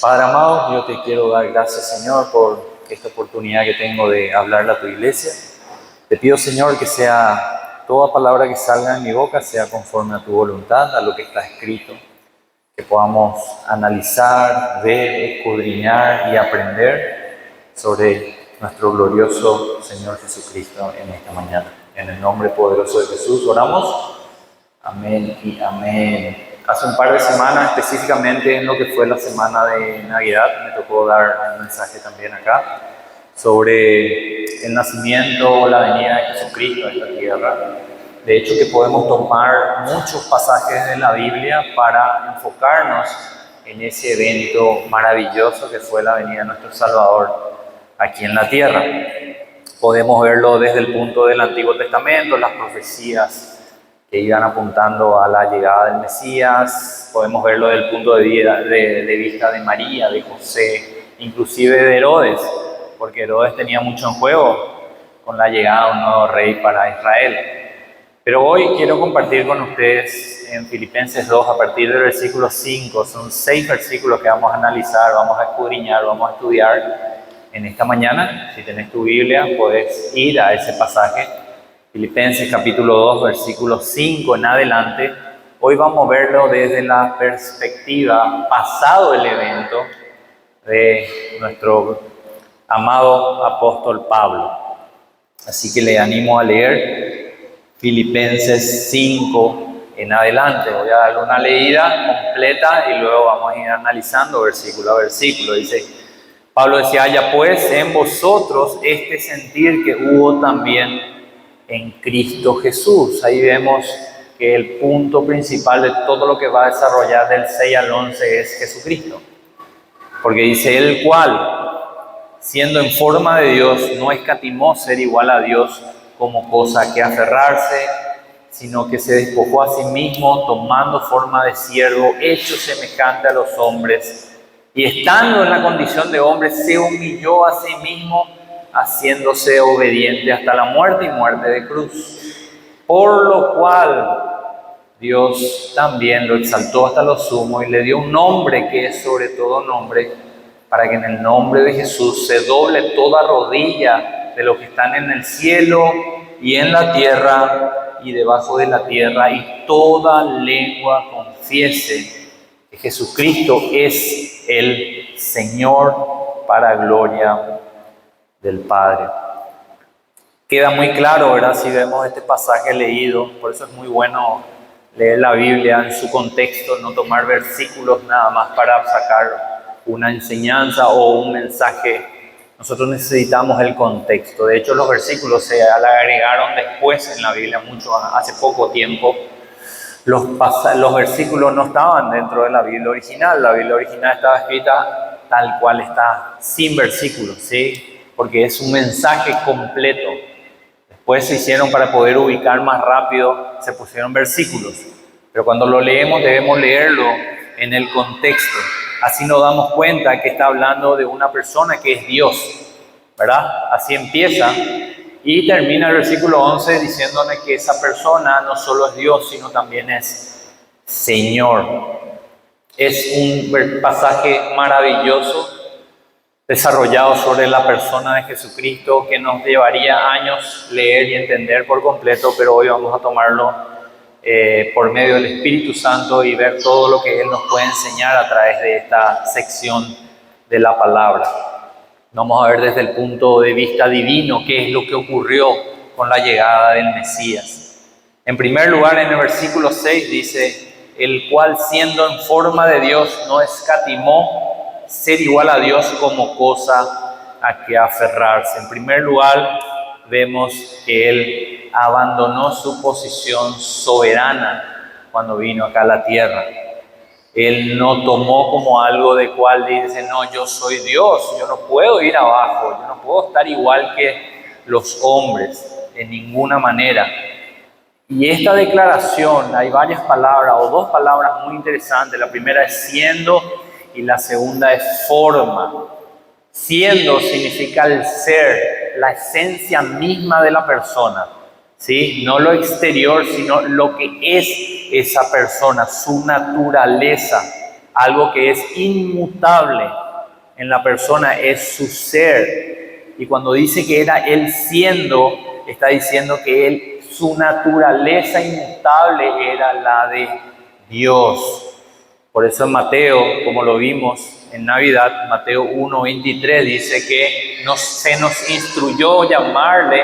Padre amado, yo te quiero dar gracias, Señor, por esta oportunidad que tengo de hablarle a tu iglesia. Te pido, Señor, que sea toda palabra que salga en mi boca sea conforme a tu voluntad, a lo que está escrito. Que podamos analizar, ver, escudriñar y aprender sobre nuestro glorioso Señor Jesucristo en esta mañana. En el nombre poderoso de Jesús oramos. Amén y amén. Hace un par de semanas, específicamente en lo que fue la semana de Navidad, me tocó dar un mensaje también acá sobre el nacimiento o la venida de Jesucristo a esta tierra. De hecho, que podemos tomar muchos pasajes de la Biblia para enfocarnos en ese evento maravilloso que fue la venida de nuestro Salvador aquí en la tierra. Podemos verlo desde el punto del Antiguo Testamento, las profecías que iban apuntando a la llegada del Mesías. Podemos verlo desde el punto de vista de María, de José, inclusive de Herodes, porque Herodes tenía mucho en juego con la llegada de un nuevo rey para Israel. Pero hoy quiero compartir con ustedes en Filipenses 2, a partir del versículo 5, son 6 versículos que vamos a analizar, vamos a escudriñar, vamos a estudiar en esta mañana. Si tenés tu Biblia, puedes ir a ese pasaje. Filipenses capítulo 2, versículo 5 en adelante. Hoy vamos a verlo desde la perspectiva pasado el evento de nuestro amado apóstol Pablo. Así que le animo a leer Filipenses 5 en adelante. Voy a darle una leída completa y luego vamos a ir analizando versículo a versículo. Dice, Pablo decía, haya pues en vosotros este sentir que hubo también en Cristo Jesús. Ahí vemos que el punto principal de todo lo que va a desarrollar del 6 al 11 es Jesucristo. Porque dice, el cual, siendo en forma de Dios, no escatimó ser igual a Dios como cosa que aferrarse, sino que se despojó a sí mismo, tomando forma de siervo, hecho semejante a los hombres, y estando en la condición de hombre, se humilló a sí mismo, haciéndose obediente hasta la muerte y muerte de cruz. Por lo cual Dios también lo exaltó hasta lo sumo y le dio un nombre que es sobre todo nombre, para que en el nombre de Jesús se doble toda rodilla de los que están en el cielo y en la tierra y debajo de la tierra, y toda lengua confiese que Jesucristo es el Señor, para gloria del Padre. Queda muy claro, ¿verdad? Si vemos este pasaje leído, por eso es muy bueno leer la Biblia en su contexto, no tomar versículos nada más para sacar una enseñanza o un mensaje. Nosotros necesitamos el contexto. De hecho, los versículos se agregaron después en la Biblia, hace poco tiempo. Los versículos no estaban dentro de la Biblia original. La Biblia original estaba escrita tal cual está, sin versículos, ¿sí? Porque es un mensaje completo. Después se hicieron, para poder ubicar más rápido, se pusieron versículos. Pero cuando lo leemos debemos leerlo en el contexto. Así nos damos cuenta que está hablando de una persona que es Dios, ¿verdad? Así empieza y termina el versículo 11 diciéndole que esa persona no solo es Dios, sino también es Señor. Es un pasaje maravilloso desarrollado sobre la persona de Jesucristo que nos llevaría años leer y entender por completo, pero hoy vamos a tomarlo por medio del Espíritu Santo y ver todo lo que Él nos puede enseñar a través de esta sección de la palabra. Vamos a ver desde el punto de vista divino qué es lo que ocurrió con la llegada del Mesías. En primer lugar, en el versículo 6 dice, el cual siendo en forma de Dios no escatimó ser igual a Dios como cosa a que aferrarse. En primer lugar, vemos que Él abandonó su posición soberana cuando vino acá a la tierra. Él no tomó como algo de cual dice, no, yo soy Dios, yo no puedo ir abajo, yo no puedo estar igual que los hombres, de ninguna manera. Y esta declaración, hay varias palabras o 2 palabras muy interesantes. La primera es siendo y la segunda es forma. Siendo significa el ser, la esencia misma de la persona, ¿sí? No lo exterior, sino lo que es esa persona, su naturaleza. Algo que es inmutable en la persona es su ser. Y cuando dice que era Él siendo, está diciendo que Él, su naturaleza inmutable era la de Dios. Por eso en Mateo, como lo vimos en Navidad, Mateo 1:23 dice que se nos instruyó llamarle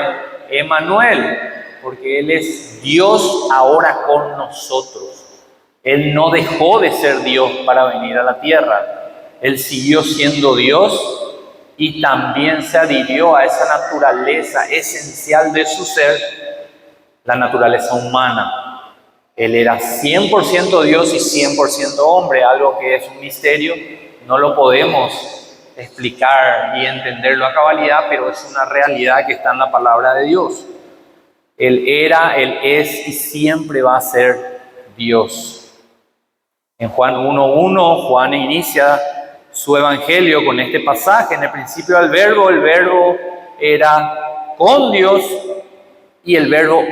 Emmanuel, porque Él es Dios ahora con nosotros. Él no dejó de ser Dios para venir a la tierra. Él siguió siendo Dios y también se adhirió a esa naturaleza esencial de su ser, la naturaleza humana. Él era 100% Dios y 100% hombre, algo que es un misterio, no lo podemos explicar y entenderlo a cabalidad, pero es una realidad que está en la palabra de Dios. Él era, Él es y siempre va a ser Dios. En Juan 1:1, Juan inicia su evangelio con este pasaje: en el principio el verbo era con Dios y el verbo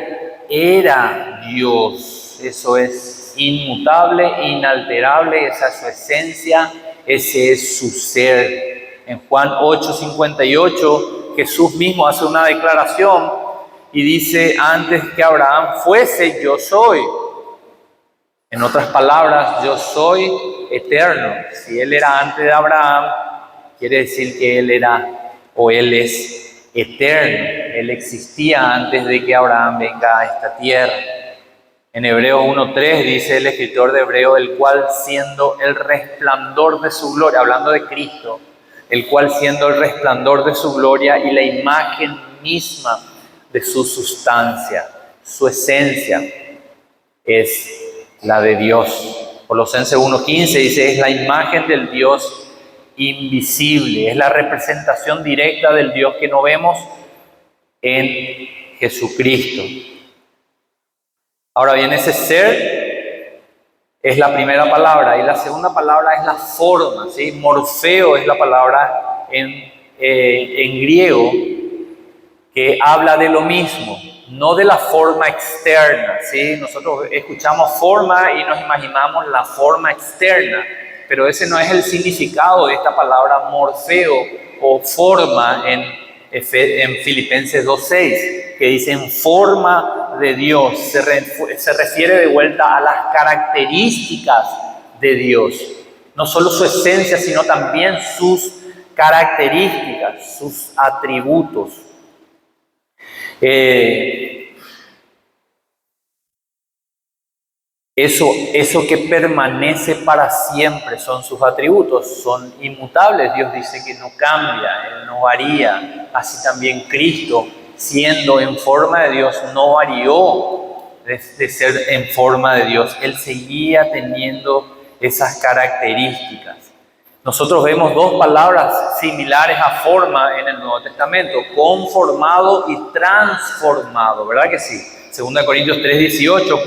era Dios. Eso es inmutable, inalterable, esa es su esencia, ese es su ser. En Juan 8:58, Jesús mismo hace una declaración y dice: antes que Abraham fuese, yo soy. En otras palabras, yo soy eterno. Si Él era antes de Abraham, quiere decir que Él era o Él es eterno. Él existía antes de que Abraham venga a esta tierra. En Hebreos 1:3 dice el escritor de Hebreo: el cual siendo el resplandor de su gloria, hablando de Cristo, el cual siendo el resplandor de su gloria y la imagen misma de su sustancia, su esencia, es la de Dios. Colosenses 1:15 dice: es la imagen del Dios invisible, es la representación directa del Dios que no vemos en Jesucristo. Ahora bien, ese ser es la primera palabra, y la segunda palabra es la forma, ¿sí? Morfeo es la palabra en griego que habla de lo mismo, no de la forma externa, ¿sí? Nosotros escuchamos forma y nos imaginamos la forma externa, pero ese no es el significado de esta palabra morfeo o forma en Filipenses 2:6, que dice en forma de Dios. Se refiere de vuelta a las características de Dios, no solo su esencia, sino también sus características, sus atributos. Eso que permanece para siempre son sus atributos, son inmutables. Dios dice que no cambia, Él no varía. Así también Cristo, siendo en forma de Dios, no varió de ser en forma de Dios. Él seguía teniendo esas características. Nosotros vemos dos palabras similares a forma en el Nuevo Testamento: conformado y transformado, ¿verdad que sí? 2 Corintios 3:18,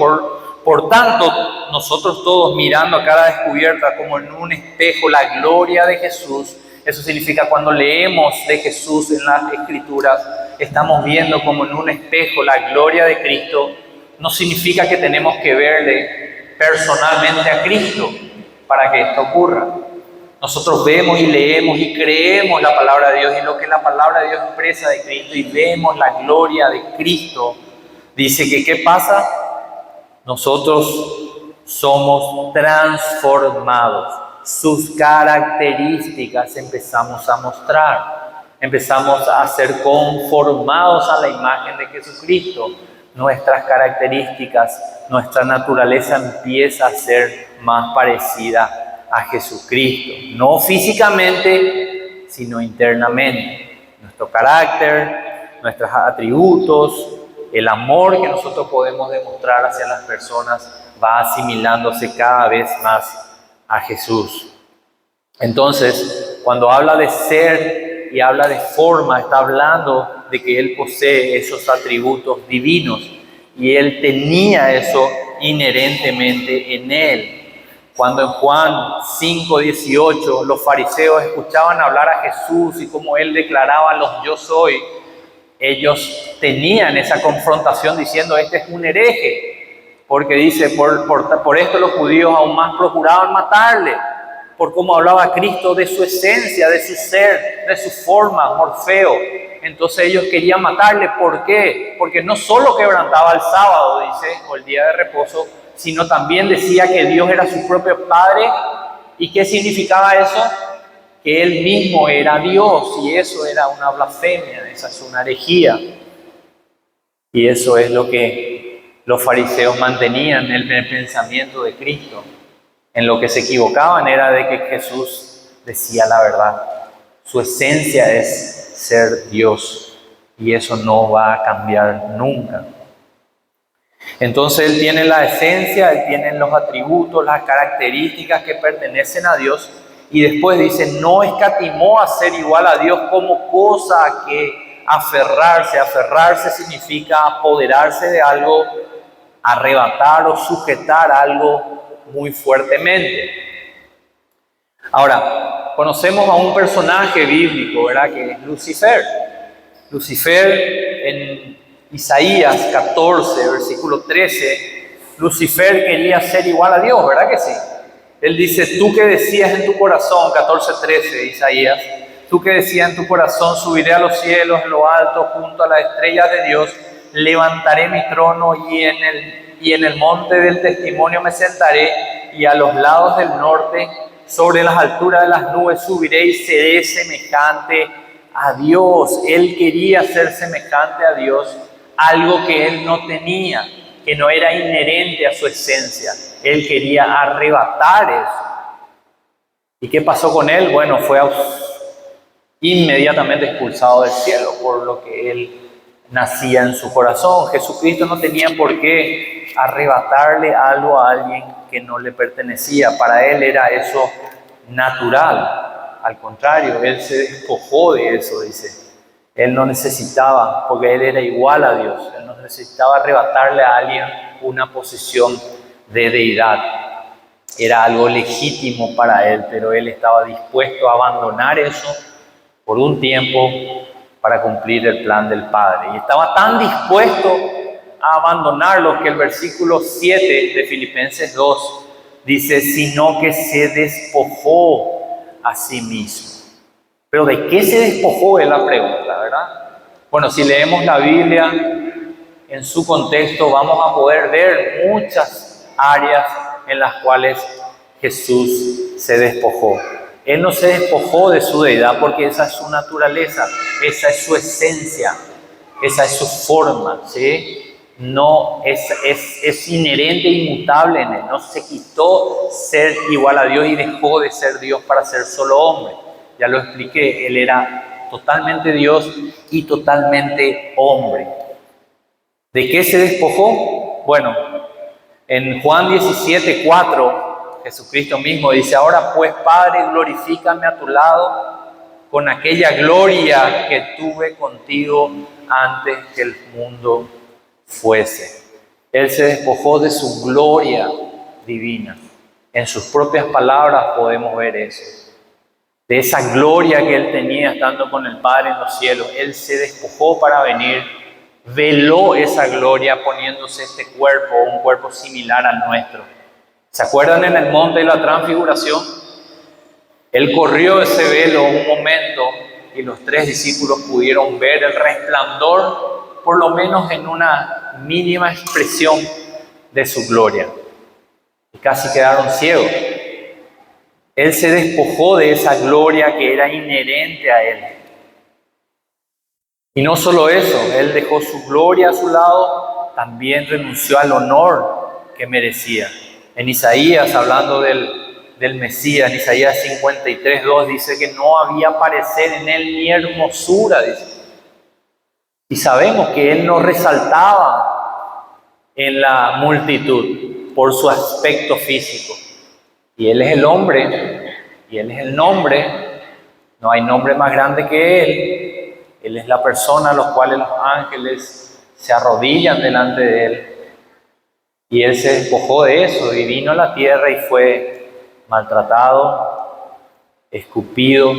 por tanto, nosotros todos mirando a cara descubierta como en un espejo la gloria de Jesús. Eso significa cuando leemos de Jesús en las Escrituras, estamos viendo como en un espejo la gloria de Cristo. No significa que tenemos que verle personalmente a Cristo para que esto ocurra. Nosotros vemos y leemos y creemos la palabra de Dios y lo que la palabra de Dios expresa de Cristo y vemos la gloria de Cristo. Dice que ¿qué pasa? Nosotros somos transformados. Sus características empezamos a mostrar. Empezamos a ser conformados a la imagen de Jesucristo. Nuestras características, nuestra naturaleza empieza a ser más parecida a Jesucristo. No físicamente, sino internamente. Nuestro carácter, nuestros atributos, el amor que nosotros podemos demostrar hacia las personas va asimilándose cada vez más a Jesús. Entonces, cuando habla de ser y habla de forma, está hablando de que Él posee esos atributos divinos y Él tenía eso inherentemente en Él. Cuando en Juan 5:18 los fariseos escuchaban hablar a Jesús y como Él declaraba los yo soy, ellos tenían esa confrontación diciendo: este es un hereje, porque dice, por esto los judíos aún más procuraban matarle. por cómo hablaba Cristo de su esencia, de su ser, de su forma, Morfeo. Entonces ellos querían matarle. ¿Por qué? Porque no solo quebrantaba el sábado, dice, o el día de reposo, sino también decía que Dios era su propio Padre. ¿Y qué significaba eso? Que Él mismo era Dios, y eso era una blasfemia, esa es una herejía. Y eso es lo que los fariseos mantenían en el pensamiento de Cristo. En lo que se equivocaban era de que Jesús decía la verdad. Su esencia es ser Dios, y eso no va a cambiar nunca. Entonces Él tiene la esencia, Él tiene los atributos, las características que pertenecen a Dios, y después dice, no escatimó a ser igual a Dios como cosa a que aferrarse. Aferrarse significa apoderarse de algo, arrebatar o sujetar algo muy fuertemente. Ahora, conocemos a un personaje bíblico, ¿verdad? Que es Lucifer. Lucifer, en Isaías 14, versículo 13, Lucifer quería ser igual a Dios, ¿verdad que sí? Él dice, tú que decías en tu corazón, 14:13, Isaías, tú que decías en tu corazón, subiré a los cielos, en lo alto, junto a las estrellas de Dios, levantaré mi trono y en el monte del testimonio me sentaré, y a los lados del norte, sobre las alturas de las nubes, subiré y seré semejante a Dios. Él quería ser semejante a Dios, algo que él no tenía, que no era inherente a su esencia. Él quería arrebatar eso. ¿Y qué pasó con él? Bueno, fue inmediatamente expulsado del cielo, por lo que él nacía en su corazón. Jesucristo no tenía por qué arrebatarle algo a alguien que no le pertenecía. Para él era eso natural. Al contrario, él se despojó de eso, dice. Él no necesitaba, porque él era igual a Dios. Él no necesitaba arrebatarle a alguien una posición de deidad. Era algo legítimo para él, pero él estaba dispuesto a abandonar eso por un tiempo para cumplir el plan del Padre. Y estaba tan dispuesto a abandonarlo que el versículo 7 de Filipenses 2 dice, sino que se despojó a sí mismo. Pero ¿de qué se despojó? Es la pregunta, ¿verdad? Bueno, si leemos la Biblia en su contexto, vamos a poder ver muchas áreas en las cuales Jesús se despojó. Él no se despojó de su deidad porque esa es su naturaleza, esa es su esencia, esa es su forma, ¿sí? No es inherente e inmutable en él. No se quitó ser igual a Dios y dejó de ser Dios para ser solo hombre. Ya lo expliqué, él era totalmente Dios y totalmente hombre. ¿De qué se despojó? Bueno, en Juan 17:4, Jesucristo mismo dice, ahora pues, Padre, glorifícame a tu lado con aquella gloria que tuve contigo antes que el mundo fuese. Él se despojó de su gloria divina. En sus propias palabras podemos ver eso. De esa gloria que él tenía estando con el Padre en los cielos, él se despojó para venir, veló esa gloria poniéndose este cuerpo, un cuerpo similar al nuestro. ¿Se acuerdan en el monte de la transfiguración? Él corrió ese velo un momento y los 3 discípulos pudieron ver el resplandor, por lo menos en una mínima expresión de su gloria. Y casi quedaron ciegos. Él se despojó de esa gloria que era inherente a él. Y no solo eso, él dejó su gloria a su lado, también renunció al honor que merecía. En Isaías, hablando del Mesías, en Isaías 53:2, dice que no había parecer en él ni hermosura, dice. Y sabemos que él no resaltaba en la multitud por su aspecto físico. Y él es el hombre, y él es el nombre, no hay nombre más grande que él. Él es la persona a la cual los ángeles se arrodillan delante de él. Y él se despojó de eso y vino a la tierra y fue maltratado, escupido,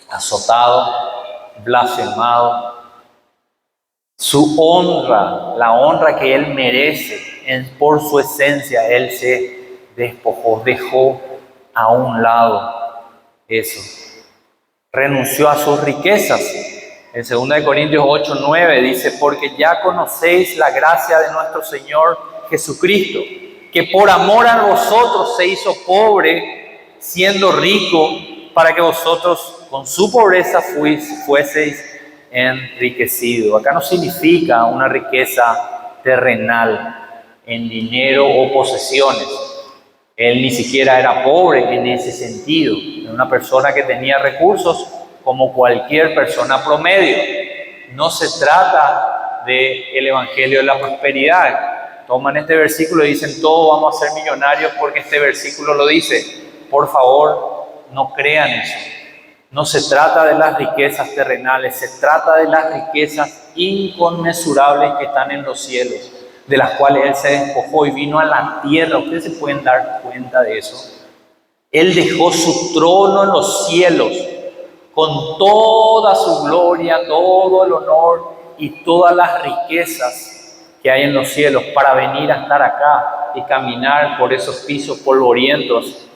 azotado, blasfemado. Su honra, la honra que él merece por su esencia, él se despojó, dejó a un lado eso. Renunció a sus riquezas. En 2 Corintios 8:9 dice, porque ya conocéis la gracia de nuestro Señor Jesucristo, que por amor a vosotros se hizo pobre, siendo rico, para que vosotros con su pobreza fueseis enriquecidos. Acá no significa una riqueza terrenal en dinero o posesiones. Él ni siquiera era pobre en ese sentido. Era una persona que tenía recursos como cualquier persona promedio. No se trata del evangelio de la prosperidad. Toman este versículo y dicen, todos vamos a ser millonarios porque este versículo lo dice. Por favor, no crean eso. No se trata de las riquezas terrenales, se trata de las riquezas inconmensurables que están en los cielos, de las cuales Él se despojó y vino a la tierra. Ustedes se pueden dar cuenta de eso. Él dejó su trono en los cielos con toda su gloria, todo el honor y todas las riquezas que hay en los cielos para venir a estar acá y caminar por esos pisos polvorientos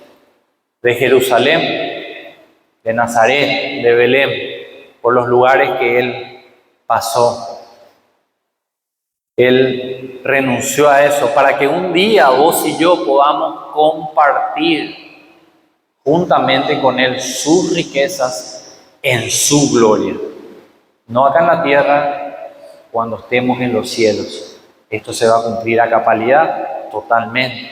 de Jerusalén, de Nazaret, de Belén, por los lugares que Él pasó. Él renunció a eso para que un día vos y yo podamos compartir juntamente con Él sus riquezas en su gloria. No acá en la tierra, cuando estemos en los cielos. Esto se va a cumplir a cabalidad totalmente.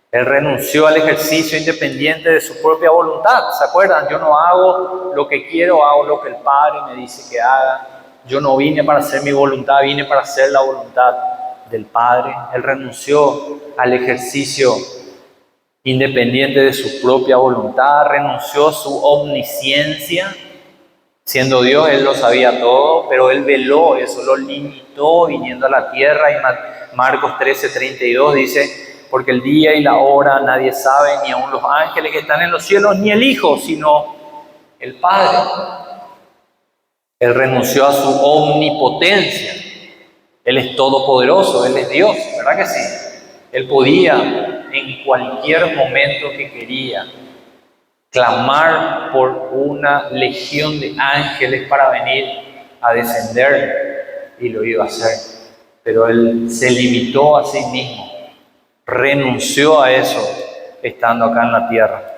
Él renunció al ejercicio independiente de su propia voluntad. ¿Se acuerdan? Yo no hago lo que quiero, hago lo que el Padre me dice que haga. Yo no vine para hacer mi voluntad, vine para hacer la voluntad del Padre. Él renunció al ejercicio independiente de su propia voluntad, renunció a su omnisciencia. Siendo Dios, Él lo sabía todo, pero Él veló eso, lo limitó viniendo a la tierra. Y Marcos 13:32 dice, porque el día y la hora nadie sabe, ni aun los ángeles que están en los cielos, ni el Hijo, sino el Padre. Él renunció a su omnipotencia. Él es todopoderoso, Él es Dios, ¿verdad que sí? Él podía en cualquier momento que quería clamar por una legión de ángeles para venir a descender, y lo iba a hacer. Pero Él se limitó a sí mismo. Renunció a eso estando acá en la tierra.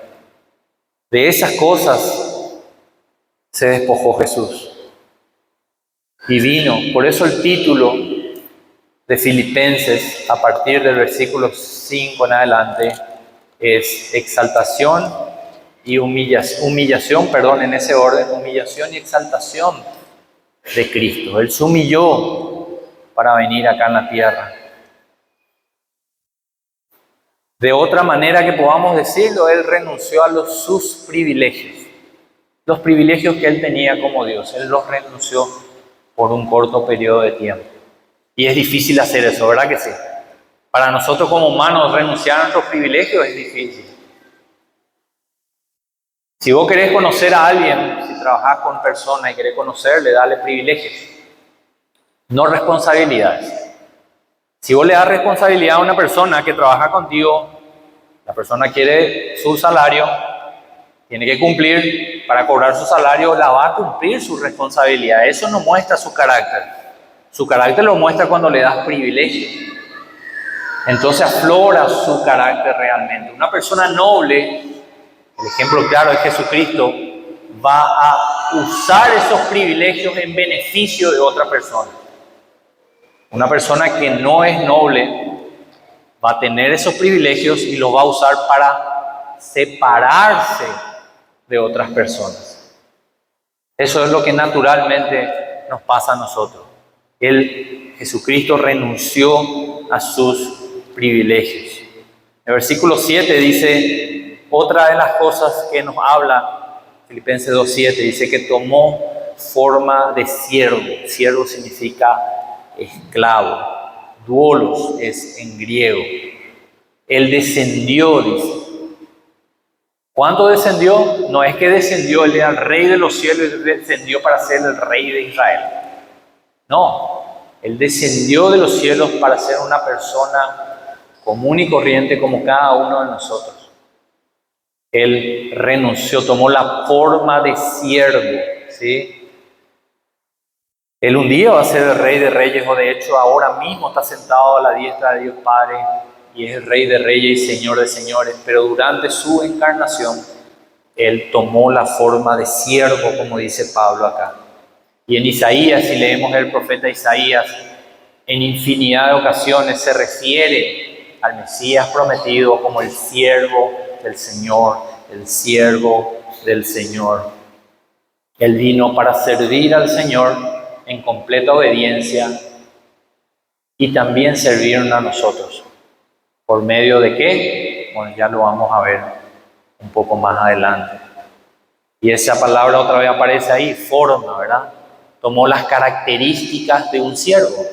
De esas cosas se despojó Jesús y vino. Por eso el título de Filipenses, a partir del versículo 5 en adelante, es exaltación y humillación, en ese orden, humillación y exaltación de Cristo. Él se humilló para venir acá en la tierra. De otra manera que podamos decirlo, Él renunció a sus privilegios. Los privilegios que Él tenía como Dios, Él los renunció por un corto periodo de tiempo. Y es difícil hacer eso, ¿verdad que sí? Para nosotros como humanos renunciar a nuestros privilegios es difícil. Si vos querés conocer a alguien, si trabajás con personas y querés conocerle, dale privilegios, no responsabilidades. Si vos le das responsabilidad a una persona que trabaja contigo, la persona quiere su salario, tiene que cumplir, para cobrar su salario, la va a cumplir su responsabilidad. Eso no muestra su carácter. Su carácter lo muestra cuando le das privilegios. Entonces aflora su carácter realmente. Una persona noble, el ejemplo claro es Jesucristo, va a usar esos privilegios en beneficio de otra persona. Una persona que no es noble va a tener esos privilegios y los va a usar para separarse de otras personas. Eso es lo que naturalmente nos pasa a nosotros. Jesucristo renunció a sus privilegios. El versículo 7 dice, otra de las cosas que nos habla, Filipenses 2:7, dice que tomó forma de siervo. Siervo significa esclavo. Doulos es en griego. Él descendió, dice. ¿Cuánto descendió? No es que descendió, Él era el rey de los cielos y descendió para ser el rey de Israel. No, Él descendió de los cielos para ser una persona común y corriente como cada uno de nosotros. Él renunció, tomó la forma de siervo, ¿sí? Él un día va a ser el Rey de Reyes, o de hecho ahora mismo está sentado a la diestra de Dios Padre y es el Rey de Reyes y Señor de Señores, pero durante su encarnación, Él tomó la forma de siervo, como dice Pablo acá. Y en Isaías, si leemos el profeta Isaías, en infinidad de ocasiones se refiere al Mesías prometido como el siervo del Señor, el siervo del Señor. Él vino para servir al Señor en completa obediencia y también servirnos a nosotros. ¿Por medio de qué? Bueno, ya lo vamos a ver un poco más adelante. Y esa palabra otra vez aparece ahí, forma, ¿verdad? Tomó las características de un siervo.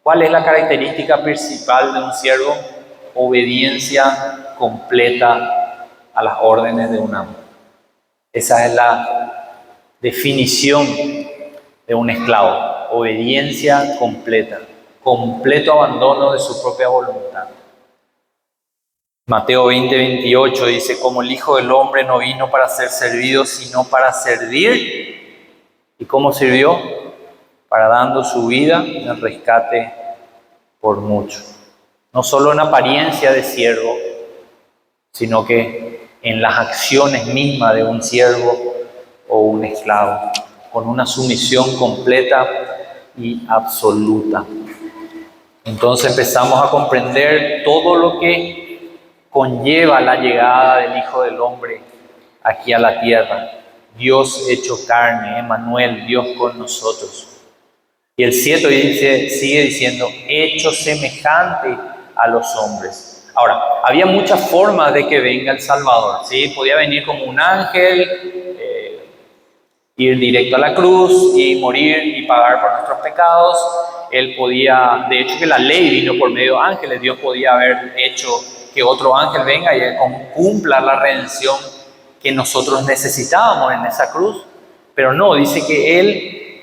¿Cuál es la característica principal de un siervo? Obediencia completa a las órdenes de un amo. Esa es la definición de un esclavo. Obediencia completa, completo abandono de su propia voluntad. Mateo 20:28 dice, como el Hijo del Hombre no vino para ser servido, sino para servir. ¿Y cómo sirvió? Para dando su vida en rescate por mucho. No solo en apariencia de siervo, sino que en las acciones mismas de un siervo o un esclavo, con una sumisión completa y absoluta. Entonces empezamos a comprender todo lo que conlleva la llegada del Hijo del Hombre aquí a la tierra. Dios hecho carne, Emmanuel, Dios con nosotros. Y el 7 sigue diciendo, hecho semejante a los hombres. Ahora, había muchas formas de que venga el Salvador, ¿sí? Podía venir como un ángel, ir directo a la cruz y morir y pagar por nuestros pecados. Él podía, de hecho que la ley vino por medio de ángeles, Dios podía haber hecho que otro ángel venga y cumpla la redención que nosotros necesitábamos en esa cruz. Pero no, dice que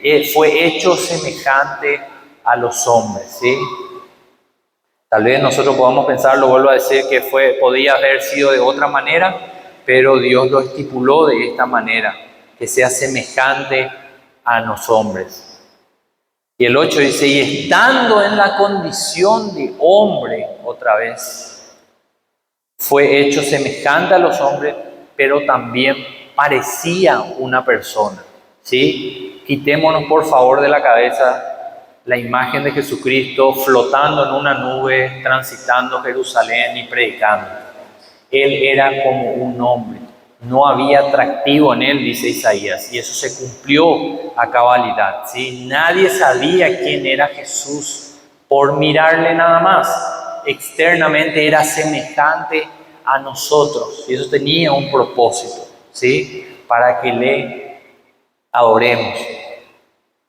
Él fue hecho semejante a los hombres, ¿sí? Tal vez nosotros podamos pensar, lo vuelvo a decir, que podía haber sido de otra manera, pero Dios lo estipuló de esta manera, que sea semejante a los hombres. Y el 8 dice, y estando en la condición de hombre, otra vez, fue hecho semejante a los hombres, pero también parecía una persona, ¿sí? Quitémonos por favor de la cabeza la imagen de Jesucristo flotando en una nube, transitando Jerusalén y predicando. Él era como un hombre, no había atractivo en él, dice Isaías, y eso se cumplió a cabalidad, ¿sí? Nadie sabía quién era Jesús por mirarle nada más. Externamente era semejante a nosotros, y eso tenía un propósito, ¿sí? Para que le adoremos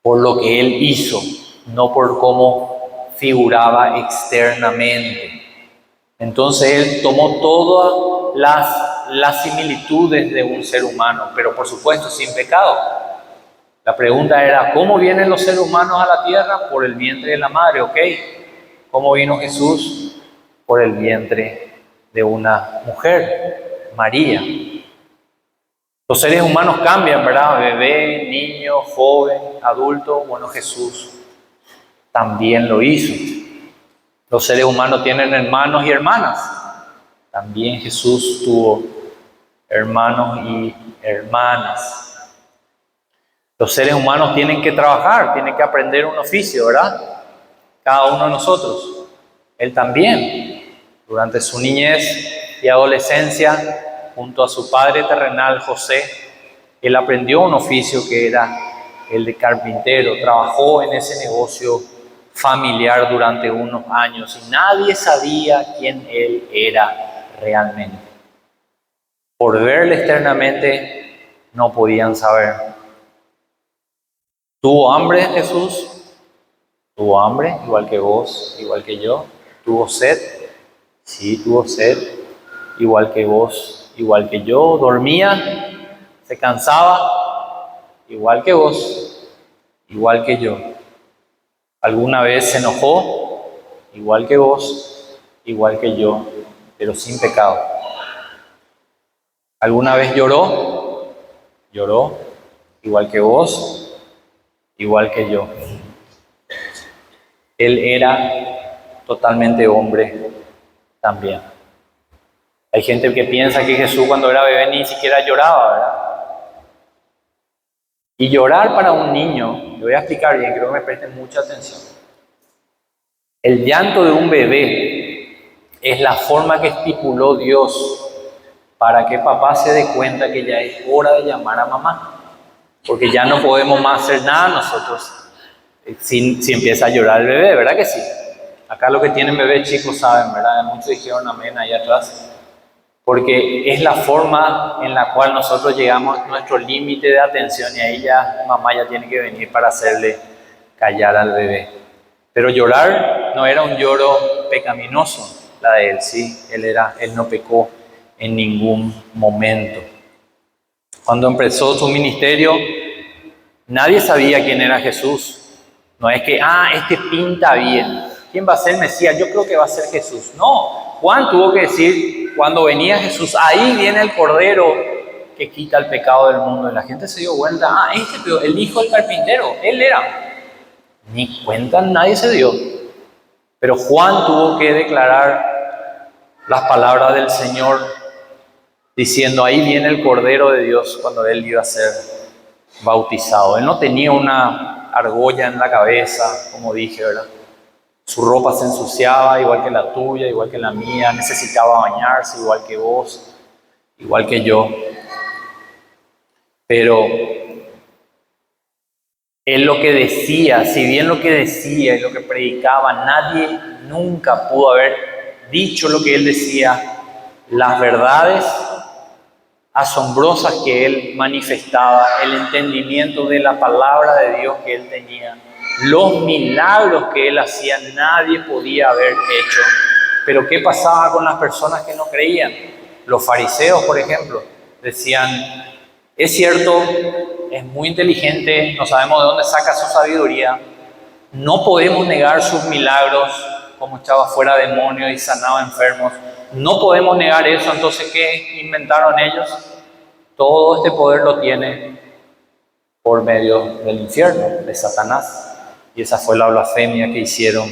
por lo que Él hizo, no por cómo figuraba externamente. Entonces Él tomó todas las similitudes de un ser humano, pero por supuesto sin pecado. La pregunta era, ¿cómo vienen los seres humanos a la tierra? Por el vientre de la madre, ¿ok? ¿Cómo vino Jesús? Por el vientre de una mujer, María. Los seres humanos cambian, ¿verdad? Bebé, niño, joven, adulto. Bueno, Jesús también lo hizo. Los seres humanos tienen hermanos y hermanas. También Jesús tuvo hermanos y hermanas. Los seres humanos tienen que trabajar, tienen que aprender un oficio, ¿verdad? Cada uno de nosotros. Él también, durante su niñez y adolescencia, junto a su padre terrenal José, él aprendió un oficio que era el de carpintero. Trabajó en ese negocio familiar durante unos años y nadie sabía quién él era realmente. Por verle externamente no podían saber. ¿Tuvo hambre Jesús? ¿Tuvo hambre igual que vos, igual que yo? ¿Tuvo sed? Sí, tuvo sed igual que vos, igual que yo. ¿Dormía? ¿Se cansaba? Igual que vos, igual que yo. ¿Alguna vez se enojó? Igual que vos, igual que yo, pero sin pecado. ¿Alguna vez lloró? Lloró, igual que vos, igual que yo. Él era totalmente hombre también. Hay gente que piensa que Jesús cuando era bebé ni siquiera lloraba, ¿verdad? Y llorar para un niño, lo voy a explicar bien, creo que me presten mucha atención. El llanto de un bebé es la forma que estipuló Dios para que papá se dé cuenta que ya es hora de llamar a mamá. Porque ya no podemos más hacer nada nosotros si empieza a llorar el bebé, ¿verdad que sí? Acá los que tienen bebés chicos saben, ¿verdad? Muchos dijeron amén ahí atrás. Porque es la forma en la cual nosotros llegamos a nuestro límite de atención y ahí ya mamá ya tiene que venir para hacerle callar al bebé. Pero llorar no era un lloro pecaminoso, la de él, sí, él no pecó en ningún momento. Cuando empezó su ministerio, nadie sabía quién era Jesús. No es que, este pinta bien. ¿Quién va a ser el Mesías? Yo creo que va a ser Jesús. No, Juan tuvo que decir, cuando venía Jesús, ahí viene el Cordero que quita el pecado del mundo. Y la gente se dio cuenta, el hijo del carpintero, él era. Ni cuenta nadie se dio. Pero Juan tuvo que declarar las palabras del Señor, diciendo, ahí viene el Cordero de Dios cuando él iba a ser bautizado. Él no tenía una argolla en la cabeza, como dije, ¿verdad? Su ropa se ensuciaba igual que la tuya, igual que la mía, necesitaba bañarse igual que vos, igual que yo. Pero él lo que decía, si bien lo que decía y lo que predicaba, nadie nunca pudo haber dicho lo que él decía, las verdades asombrosas que él manifestaba, el entendimiento de la palabra de Dios que él tenía, los milagros que él hacía, nadie podía haber hecho. Pero ¿qué pasaba con las personas que no creían? Los fariseos, por ejemplo, decían, es cierto, es muy inteligente, no sabemos de dónde saca su sabiduría, no podemos negar sus milagros, como echaba fuera demonios y sanaba enfermos, no podemos negar eso. Entonces, ¿qué inventaron ellos? Todo este poder lo tiene por medio del infierno, de Satanás. Y esa fue la blasfemia que hicieron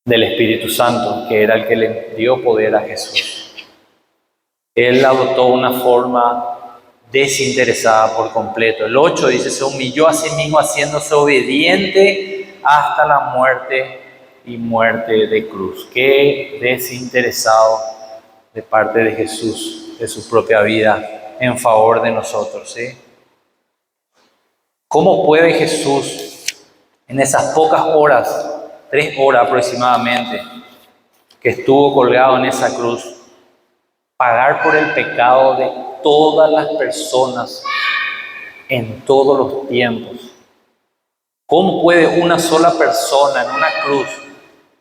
del Espíritu Santo, que era el que le dio poder a Jesús. Él adoptó una forma desinteresada por completo. El 8 dice, se humilló a sí mismo haciéndose obediente hasta la muerte y muerte de cruz. Qué desinteresado de parte de Jesús, de su propia vida en favor de nosotros, ¿sí? ¿Cómo puede Jesús, en esas pocas horas, 3 horas aproximadamente, que estuvo colgado en esa cruz, pagar por el pecado de todas las personas en todos los tiempos? ¿Cómo puede una sola persona en una cruz,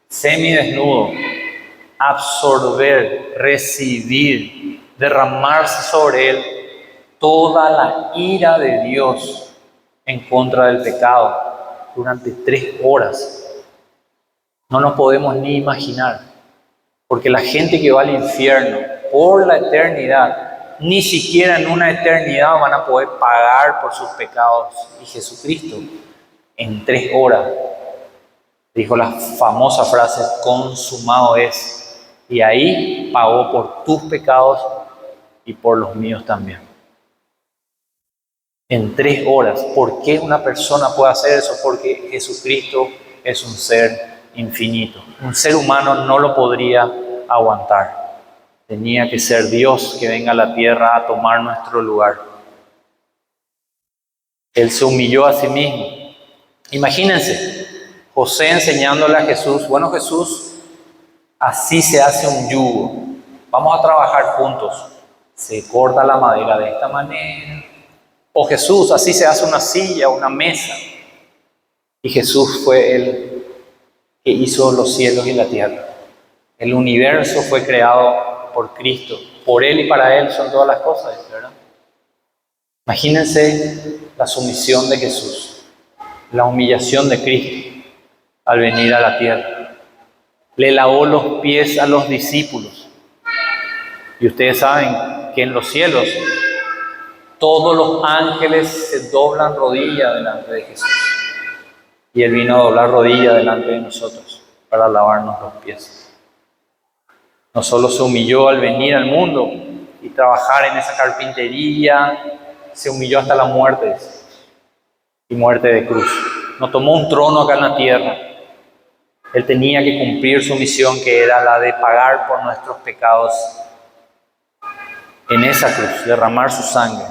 semidesnudo, absorber, recibir, derramarse sobre él toda la ira de Dios en contra del pecado durante 3 horas? No nos podemos ni imaginar, porque la gente que va al infierno por la eternidad, ni siquiera en una eternidad van a poder pagar por sus pecados. Y Jesucristo, en 3 horas, dijo la famosa frase, consumado es. Y ahí pagó por tus pecados y por los míos también. En 3 horas. ¿Por qué una persona puede hacer eso? Porque Jesucristo es un ser infinito. Un ser humano no lo podría aguantar. Tenía que ser Dios que venga a la tierra a tomar nuestro lugar. Él se humilló a sí mismo. Imagínense, José enseñándole a Jesús, bueno Jesús, así se hace un yugo. Vamos a trabajar juntos. Se corta la madera de esta manera. O Jesús, así se hace una silla, una mesa. Y Jesús fue el que hizo los cielos y la tierra. El universo fue creado por Cristo. Por Él y para Él son todas las cosas, ¿verdad? Imagínense la sumisión de Jesús, la humillación de Cristo al venir a la tierra. Le lavó los pies a los discípulos. Y ustedes saben que en los cielos todos los ángeles se doblan rodilla delante de Jesús. Y Él vino a doblar rodilla delante de nosotros para lavarnos los pies. No solo se humilló al venir al mundo y trabajar en esa carpintería, se humilló hasta la muerte y muerte de cruz. No tomó un trono acá en la tierra. Él tenía que cumplir su misión, que era la de pagar por nuestros pecados en esa cruz, derramar su sangre.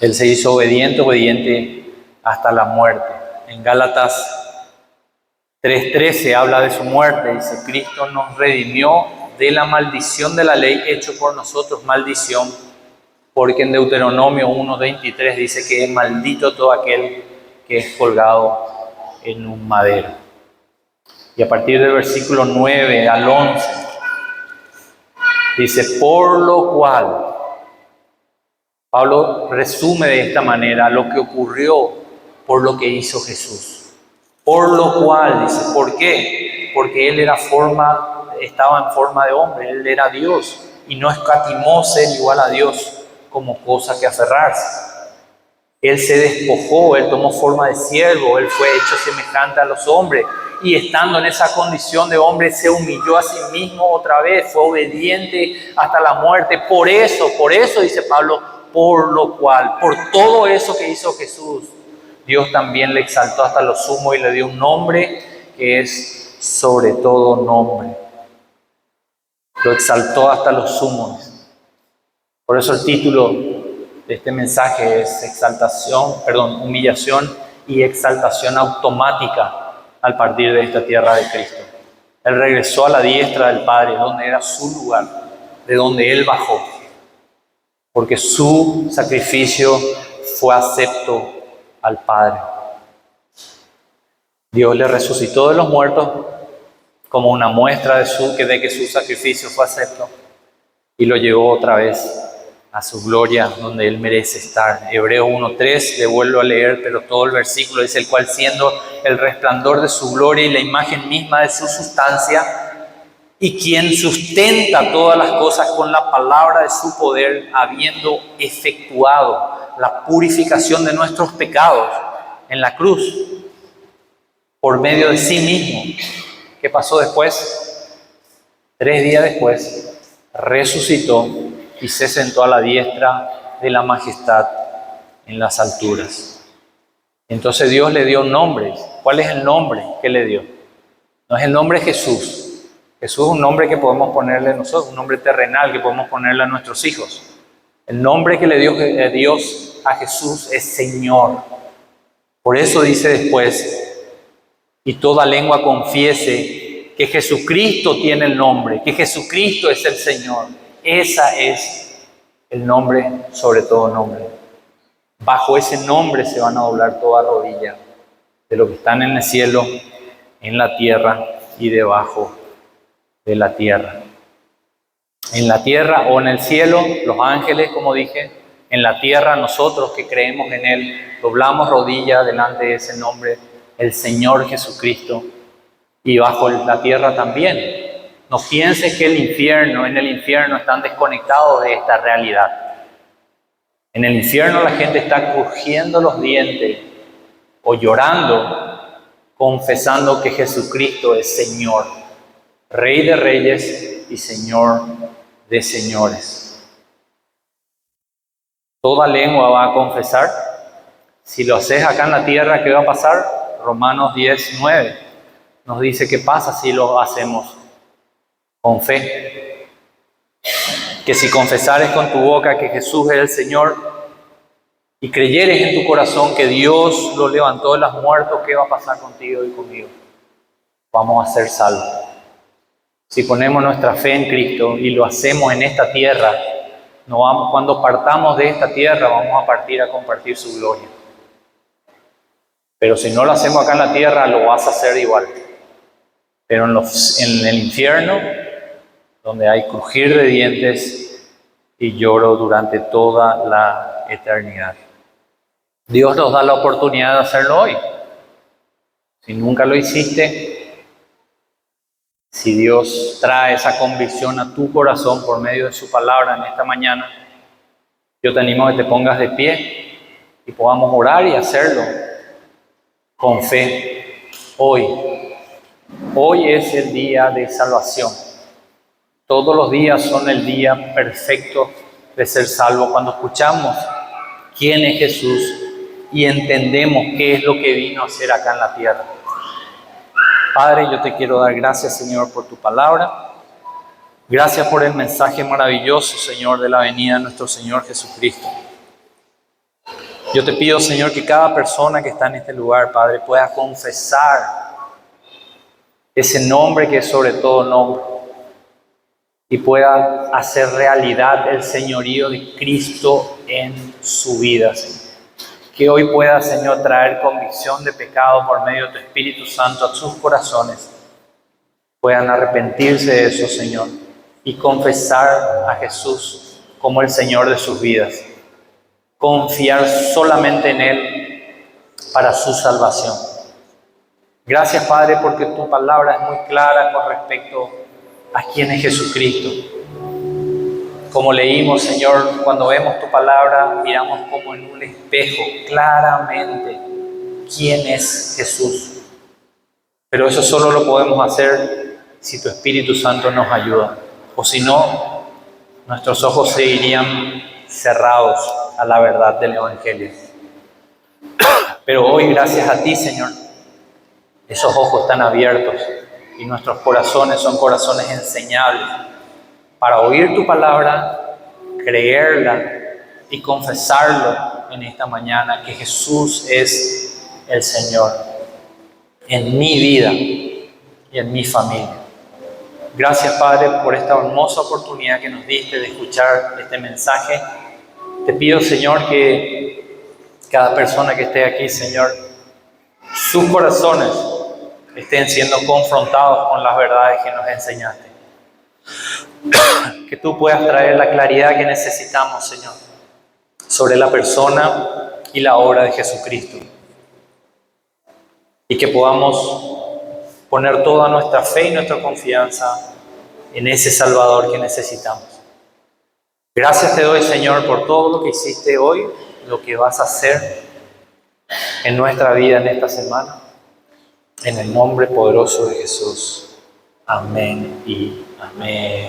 Él se hizo obediente hasta la muerte. En Gálatas 3:13 habla de su muerte. Dice, Cristo nos redimió de la maldición de la ley, hecho por nosotros maldición, porque en Deuteronomio 1:23 dice que es maldito todo aquel que es colgado en un madero. Y a partir del versículo 9 al 11 dice, por lo cual, Pablo resume de esta manera lo que ocurrió por lo que hizo Jesús. Por lo cual, dice, ¿por qué? Porque Él estaba en forma de hombre, Él era Dios y no escatimó ser igual a Dios como cosa que aferrarse. Él se despojó, Él tomó forma de siervo, Él fue hecho semejante a los hombres y estando en esa condición de hombre se humilló a sí mismo otra vez, fue obediente hasta la muerte. Por eso dice Pablo, por lo cual, por todo eso que hizo Jesús, Dios también le exaltó hasta lo sumo y le dio un nombre que es sobre todo nombre. Lo exaltó hasta los sumos. Por eso el título de este mensaje es humillación y exaltación automática al partir de esta tierra de Cristo. Él regresó a la diestra del Padre, donde era su lugar, de donde Él bajó, porque su sacrificio fue acepto al Padre. Dios le resucitó de los muertos como una muestra de que su sacrificio fue acepto y lo llevó otra vez a su gloria donde Él merece estar. Hebreos 1:3, le vuelvo a leer, pero todo el versículo dice, el cual siendo el resplandor de su gloria y la imagen misma de su sustancia, y quien sustenta todas las cosas con la palabra de su poder, habiendo efectuado la purificación de nuestros pecados en la cruz, por medio de sí mismo. ¿Qué pasó después? 3 días después, resucitó y se sentó a la diestra de la majestad en las alturas. Entonces Dios le dio nombres. ¿Cuál es el nombre que le dio? No es el nombre Jesús. Jesús es un nombre que podemos ponerle nosotros, un nombre terrenal que podemos ponerle a nuestros hijos. El nombre que le dio Dios a Jesús es Señor. Por eso dice después, y toda lengua confiese que Jesucristo tiene el nombre, que Jesucristo es el Señor. Ese es el nombre sobre todo nombre. Bajo ese nombre se van a doblar toda rodilla de lo que están en el cielo, en la tierra y debajo de la tierra. En la tierra o en el cielo, los ángeles, como dije, en la tierra nosotros que creemos en Él, doblamos rodilla delante de ese nombre, el Señor Jesucristo, y bajo la tierra también. No pienses que en el infierno están desconectados de esta realidad. En el infierno la gente está crujiendo los dientes o llorando, confesando que Jesucristo es Señor, Rey de reyes y Señor de señores. Toda lengua va a confesar. Si lo haces acá en la tierra, ¿qué va a pasar? Romanos 10:9 nos dice qué pasa si lo hacemos con fe. Que si confesares con tu boca que Jesús es el Señor y creyeres en tu corazón que Dios lo levantó de los muertos, ¿qué va a pasar contigo y conmigo? Vamos a ser salvos. Si ponemos nuestra fe en Cristo y lo hacemos en esta tierra, cuando partamos de esta tierra vamos a partir a compartir su gloria. Pero si no lo hacemos acá en la tierra, lo vas a hacer igual. Pero en el infierno, donde hay crujir de dientes y lloro durante toda la eternidad. Dios nos da la oportunidad de hacerlo hoy. Si nunca lo hiciste, Si Dios trae esa convicción a tu corazón por medio de su palabra en esta mañana, yo te animo a que te pongas de pie y podamos orar y hacerlo con fe. Hoy es el día de salvación. Todos los días son el día perfecto de ser salvo. Cuando escuchamos quién es Jesús y entendemos qué es lo que vino a hacer acá en la tierra. Padre, yo te quiero dar gracias, Señor, por tu palabra. Gracias por el mensaje maravilloso, Señor, de la venida de nuestro Señor Jesucristo. Yo te pido, Señor, que cada persona que está en este lugar, Padre, pueda confesar ese nombre que es sobre todo nombre y pueda hacer realidad el señorío de Cristo en su vida, Señor. Que hoy pueda, Señor, traer convicción de pecado por medio de tu Espíritu Santo a sus corazones. Puedan arrepentirse de eso, Señor, y confesar a Jesús como el Señor de sus vidas. Confiar solamente en Él para su salvación. Gracias, Padre, porque tu palabra es muy clara con respecto a quién es Jesucristo. Como leímos, Señor, cuando vemos tu palabra, miramos como en un espejo claramente quién es Jesús. Pero eso solo lo podemos hacer si tu Espíritu Santo nos ayuda. O si no, nuestros ojos seguirían cerrados a la verdad del Evangelio. Pero hoy, gracias a ti, Señor, esos ojos están abiertos y nuestros corazones son corazones enseñables para oír tu palabra, creerla y confesarlo en esta mañana, que Jesús es el Señor en mi vida y en mi familia. Gracias, Padre, por esta hermosa oportunidad que nos diste de escuchar este mensaje. Te pido, Señor, que cada persona que esté aquí, Señor, sus corazones estén siendo confrontados con las verdades que nos enseñaste. Que tú puedas traer la claridad que necesitamos, Señor, sobre la persona y la obra de Jesucristo. Y que podamos poner toda nuestra fe y nuestra confianza en ese Salvador que necesitamos. Gracias te doy, Señor, por todo lo que hiciste hoy, lo que vas a hacer en nuestra vida en esta semana. En el nombre poderoso de Jesús. Amén y amén.